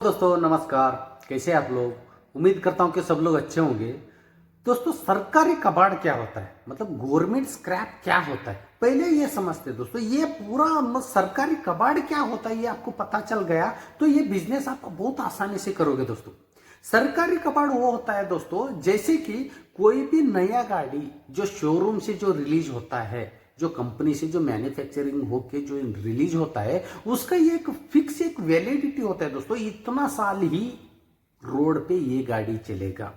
दोस्तों नमस्कार। कैसे आप लोग? उम्मीद करता हूं कि सब लोग अच्छे होंगे। दोस्तों सरकारी कबाड़ क्या होता है, मतलब गवर्नमेंट स्क्रैप क्या होता है, पहले ये समझते हैं। दोस्तों ये पूरा सरकारी कबाड़ क्या होता है ये आपको पता चल गया तो ये बिजनेस आप बहुत आसानी से करोगे। दोस्तों सरकारी कबाड़ वो होता है दोस्तों, जैसे कि कोई भी नया गाड़ी जो शोरूम से जो रिलीज होता है, जो कंपनी से जो मैन्युफैक्चरिंग होके जो रिलीज होता है, उसका ये एक फिक्स एक वैलिडिटी होता है। दोस्तों इतना साल ही रोड पे ये गाड़ी चलेगा,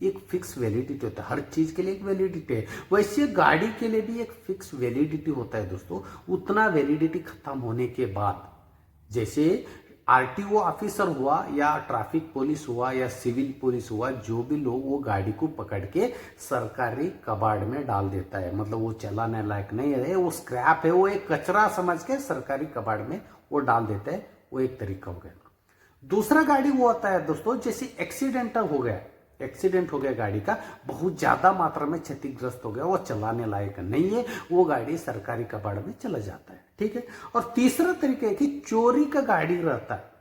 एक फिक्स वैलिडिटी होता है। हर चीज के लिए एक वैलिडिटी है, वैसे गाड़ी के लिए भी एक फिक्स वैलिडिटी होता है। दोस्तों उतना वैलिडिटी खत्म होने के बाद, जैसे आरटीओ ऑफिसर हुआ या ट्रैफिक पुलिस हुआ या सिविल पुलिस हुआ, जो भी लोग वो गाड़ी को पकड़ के सरकारी कबाड़ में डाल देता है, मतलब वो चलाने लायक नहीं है, वो स्क्रैप है, वो एक कचरा समझ के सरकारी कबाड़ में वो डाल देता है। वो एक तरीका हो गया। दूसरा गाड़ी वो होता है दोस्तों, जैसे एक्सीडेंट हो गया गाड़ी का, बहुत ज्यादा मात्रा में क्षतिग्रस्त हो गया, वो चलाने लायक नहीं है, वो गाड़ी सरकारी कबाड़ में चला जाता है। ठीक है। और तीसरा तरीका है कि चोरी का गाड़ी रहता है,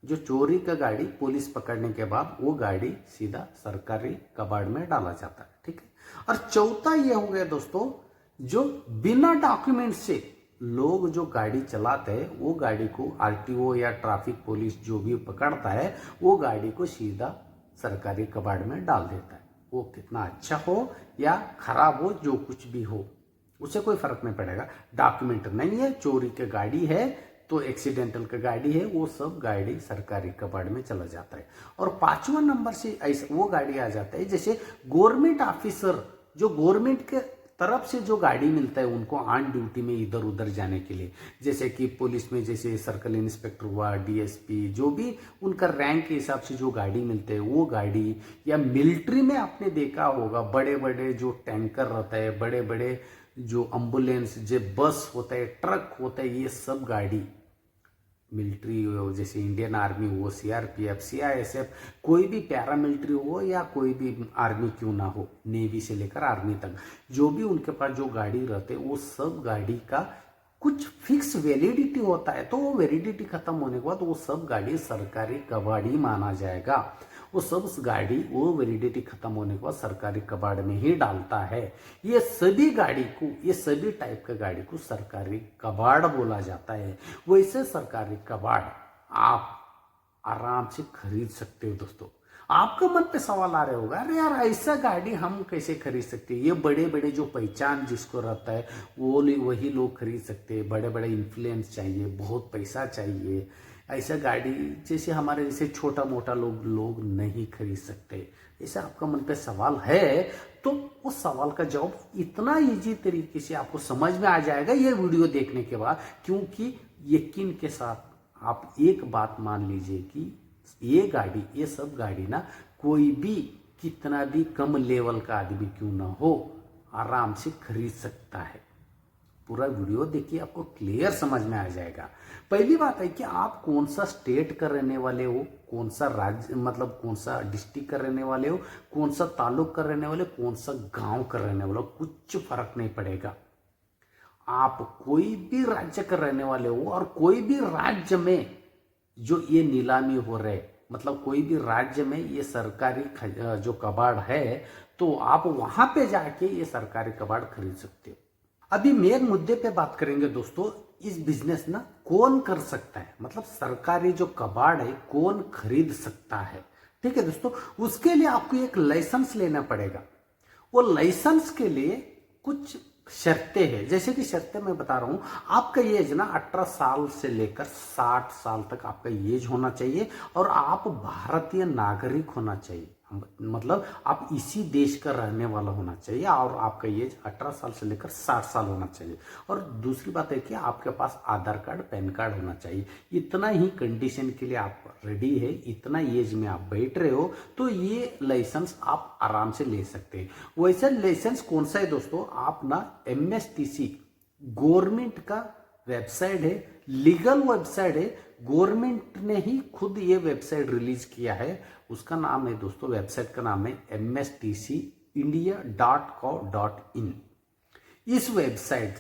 जो चोरी का गाड़ी पुलिस पकड़ने के बाद वो गाड़ी सीधा सरकारी कबाड़ में डाला जाता है। ठीक है। और चौथा ये हो गया दोस्तों, जो बिना डॉक्यूमेंट से लोग जो गाड़ी चलाते हैं, वो गाड़ी को आरटीओ या ट्रैफिक पुलिस जो भी पकड़ता है, वो गाड़ी को सीधा सरकारी कबाड़ में डाल देता है। वो कितना अच्छा हो या खराब हो, जो कुछ भी हो, उसे कोई फर्क नहीं पड़ेगा। डॉक्यूमेंट नहीं है, चोरी की गाड़ी है तो एक्सीडेंटल का गाड़ी है, वो सब गाड़ी सरकारी कबाड़ में चला जाता है। और पांचवा नंबर से ऐसा वो गाड़ी आ जाता है, जैसे गवर्नमेंट ऑफिसर, जो गवर्नमेंट के तरफ से जो गाड़ी मिलता है उनको ऑन ड्यूटी में इधर उधर जाने के लिए, जैसे कि पुलिस में जैसे सर्कल इंस्पेक्टर हुआ, डीएसपी, जो भी उनका रैंक के हिसाब से जो गाड़ी मिलते हैं वो गाड़ी, या मिलिट्री में आपने देखा होगा बड़े बड़े जो टैंकर रहता है, बड़े बड़े जो एम्बुलेंस, जो बस होता है, ट्रक होता है, ये सब गाड़ी मिलिट्री हो, जैसे इंडियन आर्मी हो, सीआरपीएफ, सीआईएसएफ, कोई भी पैरामिलिट्री हो या कोई भी आर्मी क्यों ना हो, नेवी से लेकर आर्मी तक, जो भी उनके पास जो गाड़ी रहते वो सब गाड़ी का कुछ फिक्स वैलिडिटी होता है। तो वो वैलिडिटी खत्म होने के बाद वो सब गाड़ी सरकारी कबाड़ी माना जाएगा। वो सब गाड़ी वो वैलिडिटी खत्म होने के बाद सरकारी कबाड़ में ही डालता है। ये सभी गाड़ी को, ये सभी टाइप का गाड़ी को सरकारी कबाड़ बोला जाता है। वैसे सरकारी कबाड़ आप आराम से खरीद सकते हो। दोस्तों आपका मन पे सवाल आ रहा होगा, अरे यार ऐसा गाड़ी हम कैसे खरीद सकते हैं? ये बड़े बड़े जो पहचान जिसको रहता है वो वही लोग खरीद सकते हैं, बड़े बड़े इन्फ्लुएंस चाहिए, बहुत पैसा चाहिए, ऐसा गाड़ी जैसे हमारे जैसे छोटा मोटा लोग नहीं खरीद सकते। ऐसा आपका मन पे सवाल है तो उस सवाल का जवाब इतना इजी तरीके से आपको समझ में आ जाएगा ये वीडियो देखने के बाद, क्योंकि यकीन के साथ आप एक बात मान लीजिए कि ये सब गाड़ी ना कोई भी कितना भी कम लेवल का आदमी क्यों ना हो आराम से खरीद सकता है। पूरा वीडियो देखिए, आपको क्लियर समझ में आ जाएगा। पहली बात है कि आप कौन सा स्टेट का रहने वाले हो, कौन सा राज्य, मतलब कौन सा डिस्ट्रिक्ट का रहने वाले हो, कौन सा तालुक का रहने वाले हो, कौन सा गांव का रहने वाले हो, कुछ फर्क नहीं पड़ेगा। आप कोई भी राज्य का रहने वाले हो और कोई भी राज्य में जो ये नीलामी हो रहे, मतलब कोई भी राज्य में ये सरकारी जो कबाड़ है, तो आप वहां पे जाके ये सरकारी कबाड़ खरीद सकते हो। अभी मेन मुद्दे पे बात करेंगे दोस्तों, इस बिजनेस ना कौन कर सकता है, मतलब सरकारी जो कबाड़ है कौन खरीद सकता है। ठीक है दोस्तों, उसके लिए आपको एक लाइसेंस लेना पड़ेगा। वो लाइसेंस के लिए कुछ शर्तें हैं, जैसे कि शर्तें मैं बता रहा हूं, आपका एज ना 18 साल से लेकर 60 साल तक आपका एज होना चाहिए और आप भारतीय नागरिक होना चाहिए, मतलब आप इसी देश का रहने वाला होना चाहिए और आपका एज 18 साल से लेकर 60 साल होना चाहिए। और दूसरी बात है कि आपके पास आधार कार्ड, पैन कार्ड होना चाहिए। इतना ही कंडीशन के लिए आप रेडी है, इतना एज में आप बैठ रहे हो तो ये लाइसेंस आप आराम से ले सकते हैं। वैसे लाइसेंस कौन सा है दोस्तों, आप ना MSTC गवर्नमेंट का वेबसाइट है, लीगल वेबसाइट है, गवर्नमेंट ने ही खुद ये वेबसाइट रिलीज किया है। उसका नाम है दोस्तों, वेबसाइट का नाम है mstcindia.co.in। इस वेबसाइट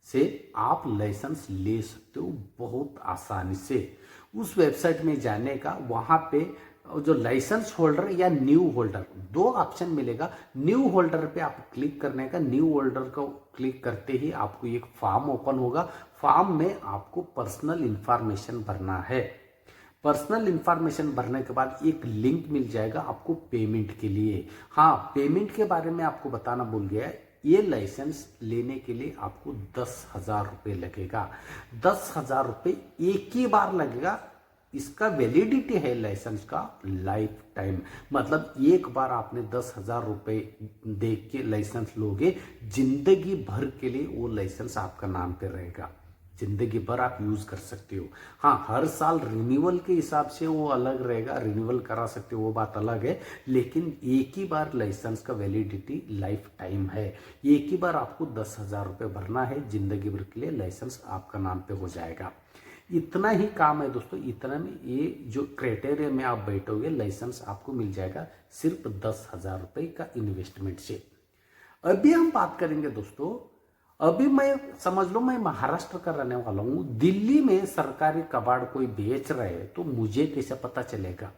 से आप लाइसेंस ले सकते हो बहुत आसानी से। उस वेबसाइट में जाने का, वहाँ पे जो लाइसेंस होल्डर या न्यू होल्डर, दो ऑप्शन मिलेगा। न्यू होल्डर पे आप क्लिक करने का, न्यू होल्डर को क्लिक करते ही आपको एक फॉर्म ओपन होगा। फॉर्म में आपको पर्सनल इंफॉर्मेशन भरना है। पर्सनल इंफॉर्मेशन भरने के बाद एक लिंक मिल जाएगा आपको पेमेंट के लिए। हाँ, पेमेंट के बारे में आपको बताना भूल गया, ये लाइसेंस लेने के लिए आपको 10,000 रुपये लगेगा। 10,000 रुपये एक ही बार लगेगा। इसका वैलिडिटी है लाइसेंस का लाइफ टाइम, मतलब एक बार आपने 10,000 रुपये दे के लाइसेंस लोगे, जिंदगी भर के लिए वो लाइसेंस आपका नाम पे रहेगा, जिंदगी भर आप यूज कर सकते हो। हाँ, हर साल रिन्यूअल के हिसाब से वो अलग रहेगा, रिन्यूअल करा सकते हो, वो बात अलग है, लेकिन एक ही बार लाइसेंस का वैलिडिटी लाइफ टाइम है। एक ही बार आपको 10,000 रुपये भरना है, जिंदगी भर के लिए लाइसेंस आपका नाम पे हो जाएगा। इतना ही काम है दोस्तों। इतना में ये जो क्राइटेरिया में आप बैठोगे, लाइसेंस आपको मिल जाएगा सिर्फ 10,000 रुपये का इन्वेस्टमेंट से। अभी हम बात करेंगे दोस्तों, अभी मैं समझ लो मैं महाराष्ट्र का रहने वाला हूं, दिल्ली में सरकारी कबाड़ कोई बेच रहे हैं तो मुझे कैसे पता चलेगा?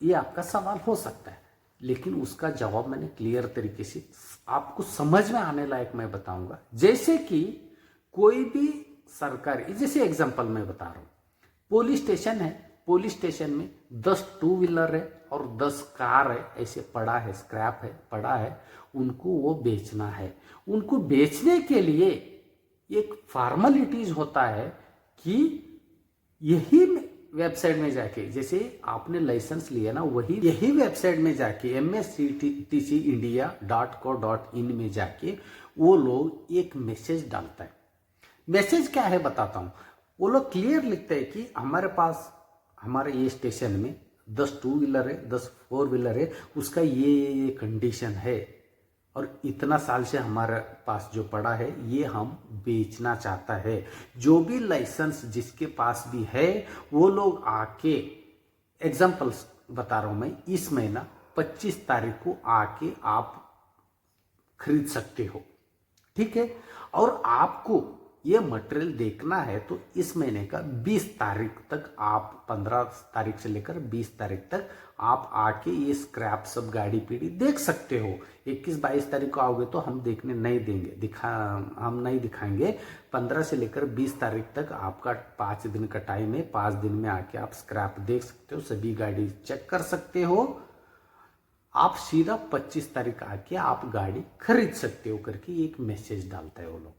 ये आपका सवाल हो सकता है, लेकिन उसका जवाब मैंने क्लियर तरीके से आपको समझ में आने लायक मैं बताऊंगा। जैसे कि कोई भी सरकारी, जैसे एग्जांपल मैं बता रहा हूं, पुलिस स्टेशन है, पुलिस स्टेशन में 10 टू व्हीलर है और 10 कार है, ऐसे पड़ा है, स्क्रैप है, पड़ा है, उनको वो बेचना है। उनको बेचने के लिए एक फॉर्मेलिटीज होता है कि यही वेबसाइट में जाके, जैसे आपने लाइसेंस लिया ना, वही यही वेबसाइट में जाके msctcindia.co.in में जाके वो लोग एक मैसेज डालता है। मैसेज क्या है बताता हूं। वो लोग क्लियर लिखते हैं कि हमारे पास, हमारे ये स्टेशन में 10 टू व्हीलर है, 10 फोर व्हीलर है, उसका ये कंडीशन है और इतना साल से हमारे पास जो पड़ा है ये हम बेचना चाहता है। जो भी लाइसेंस जिसके पास भी है वो लोग आके, एग्जांपल्स बता रहा हूं मैं, इस महीना 25 तारीख को आके आप खरीद सकते हो, ठीक है। और आपको ये मटेरियल देखना है तो इस महीने का 20 तारीख तक आप, 15 तारीख से लेकर 20 तारीख तक आप आके ये स्क्रैप सब गाड़ी पीढ़ी देख सकते हो। 21-22 तारीख को आओगे तो हम देखने नहीं देंगे, हम नहीं दिखाएंगे। 15 से लेकर 20 तारीख तक आपका 5 दिन का टाइम है। 5 दिन में आके आप स्क्रैप देख सकते हो, सभी गाड़ी चेक कर सकते हो। आप सीधा 25 तारीख आके आप गाड़ी खरीद सकते हो करके एक मैसेज डालता है वो लोग।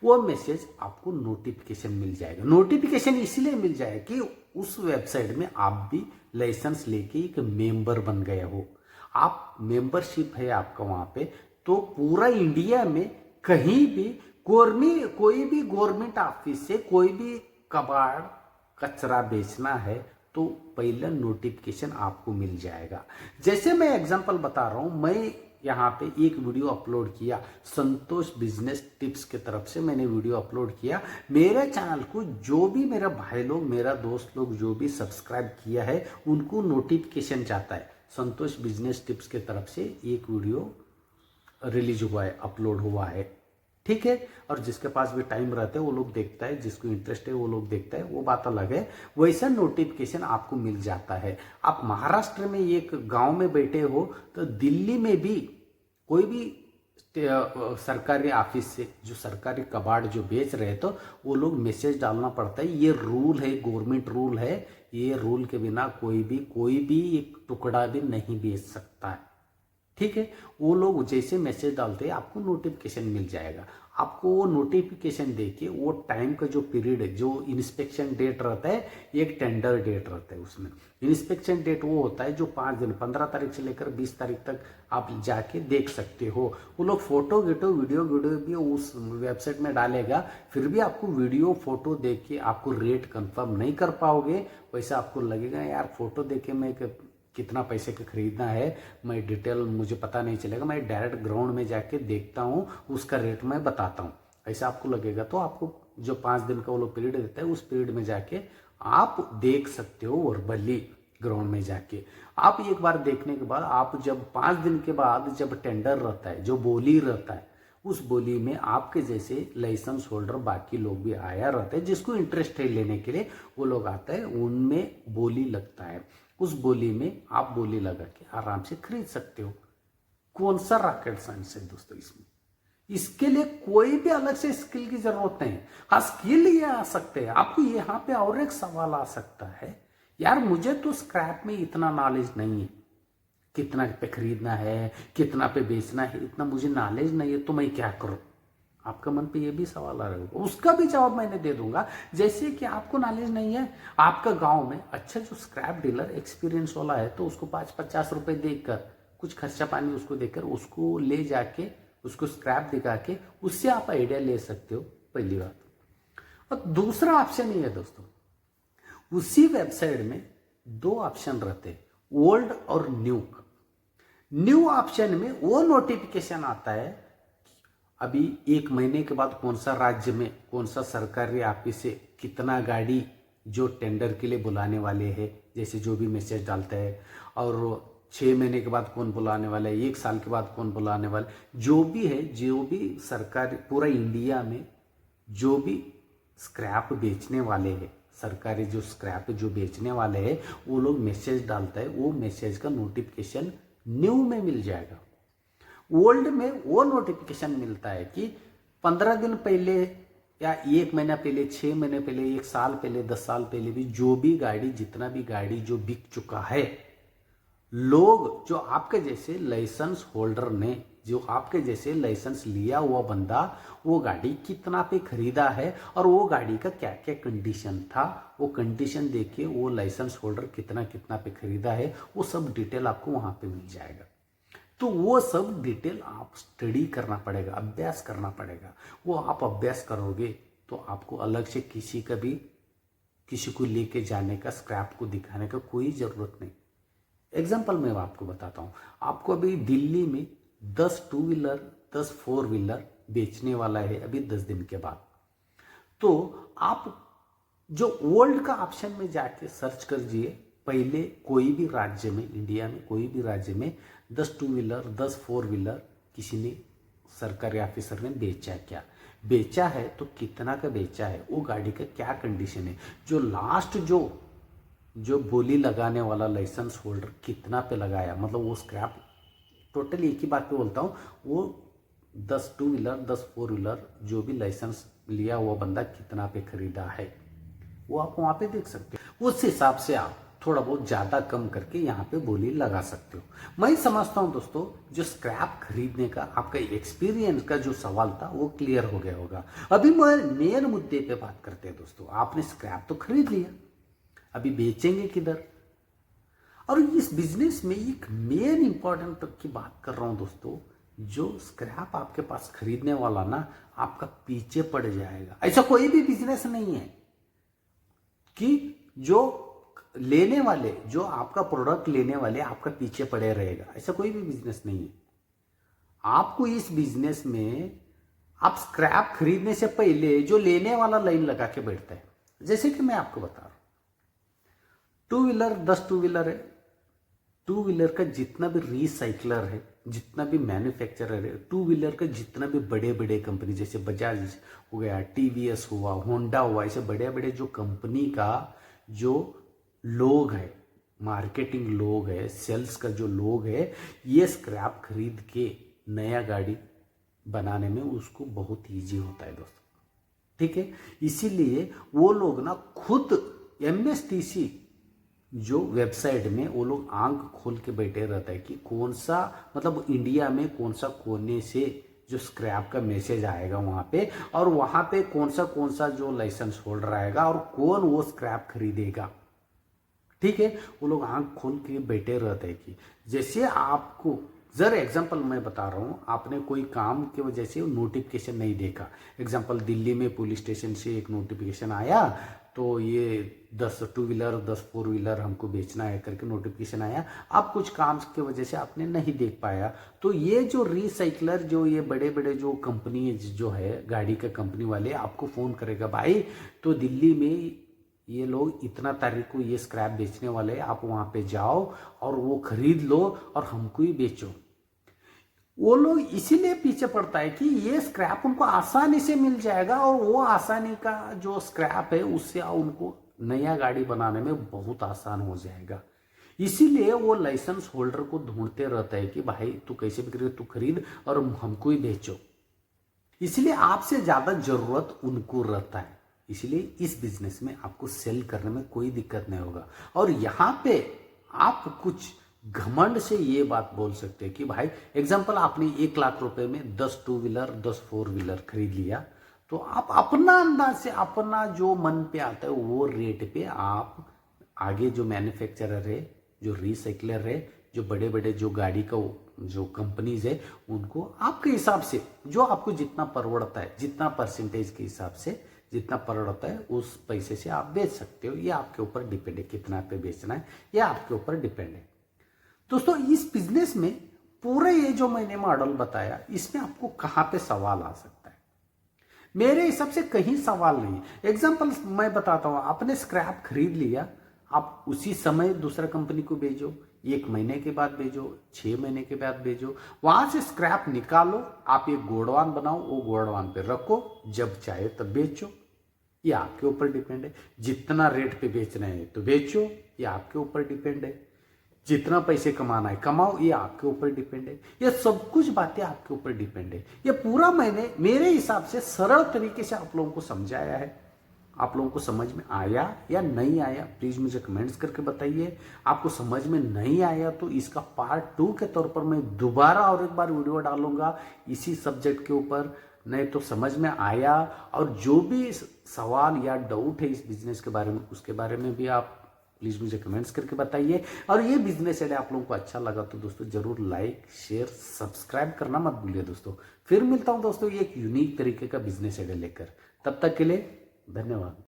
वो मैसेज आपको नोटिफिकेशन मिल जाएगा। नोटिफिकेशन इसलिए मिल जाएगा कि उस वेबसाइट में आप भी लाइसेंस लेके एक मेंबर बन गए हो, आप मेंबरशिप है आपका वहां पे, तो पूरा इंडिया में कहीं भी कोई भी गवर्नमेंट ऑफिस से कोई भी कबाड़ कचरा बेचना है तो पहला नोटिफिकेशन आपको मिल जाएगा। जैसे मैं एग्जांपल बता रहा हूं, मैं यहाँ पे एक वीडियो अपलोड किया, संतोष बिजनेस टिप्स की तरफ से मैंने वीडियो अपलोड किया। मेरे चैनल को जो भी मेरा भाई लोग, मेरा दोस्त लोग जो भी सब्सक्राइब किया है, उनको नोटिफिकेशन जाता है। संतोष बिजनेस टिप्स की तरफ से एक वीडियो रिलीज हुआ है, अपलोड हुआ है, ठीक है। और जिसके पास भी टाइम रहता है वो लोग देखता है, जिसको इंटरेस्ट है वो लोग देखता है, वो बात अलग है। वैसा नोटिफिकेशन आपको मिल जाता है। आप महाराष्ट्र में एक गांव में बैठे हो तो दिल्ली में भी कोई भी सरकारी ऑफिस से जो सरकारी कबाड़ जो बेच रहे तो वो लोग मैसेज डालना पड़ता है। ये रूल है, गवर्नमेंट रूल है, ये रूल के बिना कोई भी एक टुकड़ा भी नहीं बेच सकता है, ठीक है। वो लोग जैसे मैसेज डालते हैं आपको नोटिफिकेशन मिल जाएगा। आपको वो नोटिफिकेशन देके वो टाइम का जो पीरियड है, जो इंस्पेक्शन डेट रहता है, एक टेंडर डेट रहता है, उसमें इंस्पेक्शन डेट वो होता है जो 5 दिन, 15 तारीख से लेकर 20 तारीख तक आप जाके देख सकते हो। वो लोग फोटो वीडियो भी उस वेबसाइट में डालेगा, फिर भी आपको वीडियो फोटो देख के आपको रेट कंफर्म नहीं कर पाओगे। वैसे आपको लगेगा यार फोटो देख के मैं कितना पैसे का खरीदना है, मैं डिटेल मुझे पता नहीं चलेगा, मैं डायरेक्ट ग्राउंड में जाके देखता हूँ, उसका रेट मैं बताता हूँ, ऐसा आपको लगेगा। तो आपको जो 5 दिन का वो लोग पीरियड देता है, उस पीरियड में जाके आप देख सकते हो वर्बली ग्राउंड में जाके। आप एक बार देखने के बाद, आप जब 5 दिन के बाद जब टेंडर रहता है, जो बोली रहता है, उस बोली में आपके जैसे लाइसेंस होल्डर बाकी लोग भी आया रहते हैं, जिसको इंटरेस्ट है लेने के लिए वो लोग आते हैं, उनमें बोली लगता है। उस बोली में आप बोली लगा के आराम से खरीद सकते हो। कौन सा रॉकेट साइंस है दोस्तों इसमें? इसके लिए कोई भी अलग से स्किल की जरूरत नहीं। हाँ, स्किल ये आ सकते हैं आपको। यहाँ पे और एक सवाल आ सकता है, यार मुझे तो स्क्रैप में इतना नॉलेज नहीं है, कितना पे खरीदना है, कितना पे बेचना है, इतना मुझे नॉलेज नहीं है, तो मैं क्या करूं? आपका मन पे ये भी सवाल आ रहा होगा, उसका भी जवाब मैंने दे दूंगा। जैसे कि आपको नॉलेज नहीं है, आपका गांव में अच्छा जो स्क्रैप डीलर एक्सपीरियंस वाला है, तो उसको 5-50 रुपए देकर, कुछ खर्चा पानी उसको देकर, उसको ले जाके उसको स्क्रैप दिखा के उससे आप आइडिया ले सकते हो, पहली बात। और दूसरा ऑप्शन ये है दोस्तों, उसी वेबसाइट में 2 ऑप्शन रहते हैं, ओल्ड और न्यू। न्यू ऑप्शन में वो नोटिफिकेशन आता है अभी 1 महीने के बाद कौन सा राज्य में, कौन सा सरकारी ऑफिस से कितना गाड़ी जो टेंडर के लिए बुलाने वाले हैं, जैसे जो भी मैसेज डालता है, और 6 महीने के बाद कौन बुलाने वाला है, 1 साल के बाद कौन बुलाने वाला है, जो भी है, जो भी सरकारी पूरा इंडिया में जो भी स्क्रैप बेचने वाले हैं, सरकारी जो स्क्रैप जो बेचने वाले हैं, वो लोग मैसेज डालता है, वो मैसेज का नोटिफिकेशन न्यू में मिल जाएगा। ओल्ड में वो नोटिफिकेशन मिलता है कि 15 दिन पहले या 1 महीना पहले, 6 महीने पहले, 1 साल पहले, 10 साल पहले भी जो भी गाड़ी, जितना भी गाड़ी जो बिक चुका है, लोग जो आपके जैसे लाइसेंस होल्डर ने, जो आपके जैसे लाइसेंस लिया हुआ बंदा, वो गाड़ी कितना पे खरीदा है और वो गाड़ी का क्या क्या कंडीशन था, वो कंडीशन देखिए, वो लाइसेंस होल्डर कितना कितना पे खरीदा है, वो सब डिटेल आपको वहां पे मिल जाएगा। तो वो सब डिटेल आप स्टडी करना पड़ेगा, अभ्यास करना पड़ेगा। वो आप अभ्यास करोगे तो आपको अलग से किसी को लेके जाने का, स्क्रैप को दिखाने का कोई जरूरत नहीं। एग्जाम्पल मैं आपको बताता हूँ। आपको अभी दिल्ली में 10 टू व्हीलर, 10 4 व्हीलर बेचने वाला है अभी 10 दिन के बाद। तो आप जो ओल्ड का ऑप्शन में जाके सर्च करिए, पहले कोई भी राज्य में, इंडिया में कोई भी राज्य में 10 टू व्हीलर, 10 4 व्हीलर किसी ने, सरकारी ऑफिसर ने बेचा क्या, बेचा है तो कितना का बेचा है, वो गाड़ी का क्या कंडीशन है, जो लास्ट जो बोली लगाने वाला लाइसेंस होल्डर कितना पे लगाया, मतलब वो स्क्रैप टोटल, एक ही बात पे बोलता हूँ, वो 10 टू व्हीलर, 10 4 व्हीलर जो भी लाइसेंस लिया हुआ बंदा कितना पे खरीदा है, वो आप वहां पे देख सकते हो। उस हिसाब से आप थोड़ा बहुत ज्यादा कम करके यहाँ पे बोली लगा सकते हो। मैं समझता हूँ दोस्तों, जो स्क्रैप खरीदने का आपका एक्सपीरियंस का जो सवाल था वो क्लियर हो गया होगा। अभी मेन मुद्दे पे बात करते हैं दोस्तों। आपने स्क्रैप तो खरीद लिया, अभी बेचेंगे किधर? और इस बिजनेस में एक मेन इंपॉर्टेंट की बात कर रहा हूं दोस्तों, जो स्क्रैप आपके पास खरीदने वाला ना आपका पीछे पड़ जाएगा। ऐसा कोई भी बिजनेस नहीं है कि जो लेने वाले, जो आपका प्रोडक्ट लेने वाले आपका पीछे पड़े रहेगा, ऐसा कोई भी बिजनेस नहीं है। आपको इस बिजनेस में, आप स्क्रैप खरीदने से पहले जो लेने वाला लाइन लगा के बैठता है, जैसे कि मैं आपको बता रहा हूं, टू व्हीलर 10 टू व्हीलर है, टू व्हीलर का जितना भी रिसाइकलर है, जितना भी मैन्युफैक्चरर है, टू व्हीलर का जितना भी बड़े बड़े कंपनी, जैसे बजाज हो गया, टीवीएस हुआ, होंडा हुआ, ऐसे बड़े बड़े जो कंपनी का जो लोग है, मार्केटिंग लोग है, सेल्स का जो लोग है, ये स्क्रैप खरीद के नया गाड़ी बनाने में उसको बहुत ईजी होता है दोस्तों। ठीक है, इसीलिए वो लोग ना खुद एमएसटीसी जो वेबसाइट में वो लोग आंख खोल के बैठे रहता है कि कौन सा, मतलब इंडिया में कौन सा कोने से जो स्क्रैप का मैसेज आएगा वहां पे, और वहां पे कौन सा जो लाइसेंस होल्डर आएगा और कौन वो स्क्रैप खरीदेगा। ठीक है, वो लोग आंख खोल के बैठे रहते हैं कि जैसे आपको, जर एग्जांपल मैं बता रहा हूँ, आपने कोई काम की वजह से नोटिफिकेशन नहीं देखा। एग्जांपल, दिल्ली में पुलिस स्टेशन से एक नोटिफिकेशन आया, तो ये 10 टू व्हीलर, 10 4 व्हीलर हमको बेचना है करके नोटिफिकेशन आया। आप कुछ काम की वजह से आपने नहीं देख पाया, तो ये जो रिसाइकलर, जो ये बड़े बड़े जो कंपनी जो है, गाड़ी के कंपनी वाले आपको फोन करेगा, भाई तो दिल्ली में ये लोग इतना तारीख को ये स्क्रैप बेचने वाले हैं, आप वहां पे जाओ और वो खरीद लो और हमको ही बेचो। वो लोग इसीलिए पीछे पड़ता है कि ये स्क्रैप उनको आसानी से मिल जाएगा और वो आसानी का जो स्क्रैप है उससे उनको नया गाड़ी बनाने में बहुत आसान हो जाएगा। इसीलिए वो लाइसेंस होल्डर को ढूंढते रहता है कि भाई तू कैसे बिक्री तू खरीद और हमको ही बेचो। इसलिए आपसे ज्यादा जरूरत उनको रहता है। इसलिए इस बिजनेस में आपको सेल करने में कोई दिक्कत नहीं होगा। और यहाँ पे आप कुछ घमंड से ये बात बोल सकते हैं कि भाई एग्जाम्पल आपने 1 लाख रुपए में 10 टू व्हीलर 10 फोर व्हीलर खरीद लिया, तो आप अपना अंदाज से अपना जो मन पे आता है वो रेट पे आप आगे जो मैन्युफैक्चरर है, जो रिसाइकलर है, जो बड़े बड़े जो गाड़ी का जो कंपनीज है उनको आपके हिसाब से जो आपको जितना परवड़ता है, जितना परसेंटेज के हिसाब से जितना परवड़ता है उस पैसे से आप बेच सकते हो। ये आपके ऊपर डिपेंड है कितना पे बेचना है, ये आपके ऊपर डिपेंड है। दोस्तों इस बिजनेस में पूरे ये जो मैंने मॉडल बताया इसमें आपको कहाँ पे सवाल आ सकता है? मेरे हिसाब से कहीं सवाल नहीं है। एग्जाम्पल मैं बताता हूँ, आपने स्क्रैप खरीद लिया, आप उसी समय दूसरा कंपनी को भेजो, 1 महीने के बाद भेजो, 6 महीने के बाद भेजो, वहां से स्क्रैप निकालो, आप एक गोडवान बनाओ, वो गोडवान पे रखो, जब चाहे तब बेचो। ये आपके ऊपर डिपेंड है। जितना रेट पे बेचना है तो बेचो, ये आपके ऊपर डिपेंड है। जितना पैसे कमाना है कमाओ, ये आपके ऊपर डिपेंड है। ये सब कुछ बातें आपके ऊपर डिपेंड है। ये पूरा मैंने मेरे हिसाब से सरल तरीके से आप लोगों को समझाया है। आप लोगों को समझ में आया या नहीं आया प्लीज मुझे कमेंट्स करके बताइए। आपको समझ में नहीं आया तो इसका पार्ट 2 के तौर पर मैं दोबारा और एक बार वीडियो डालूंगा इसी सब्जेक्ट के ऊपर। नहीं तो समझ में आया और जो भी सवाल या डाउट है इस बिजनेस के बारे में उसके बारे में भी आप प्लीज मुझे कमेंट्स करके बताइए। और ये बिजनेस आइडिया आप लोगों को अच्छा लगा तो दोस्तों जरूर लाइक शेयर सब्सक्राइब करना मत भूलिए दोस्तों। फिर मिलता हूं दोस्तों एक यूनिक तरीके का बिजनेस आइडिया लेकर। तब तक के लिए धन्यवाद।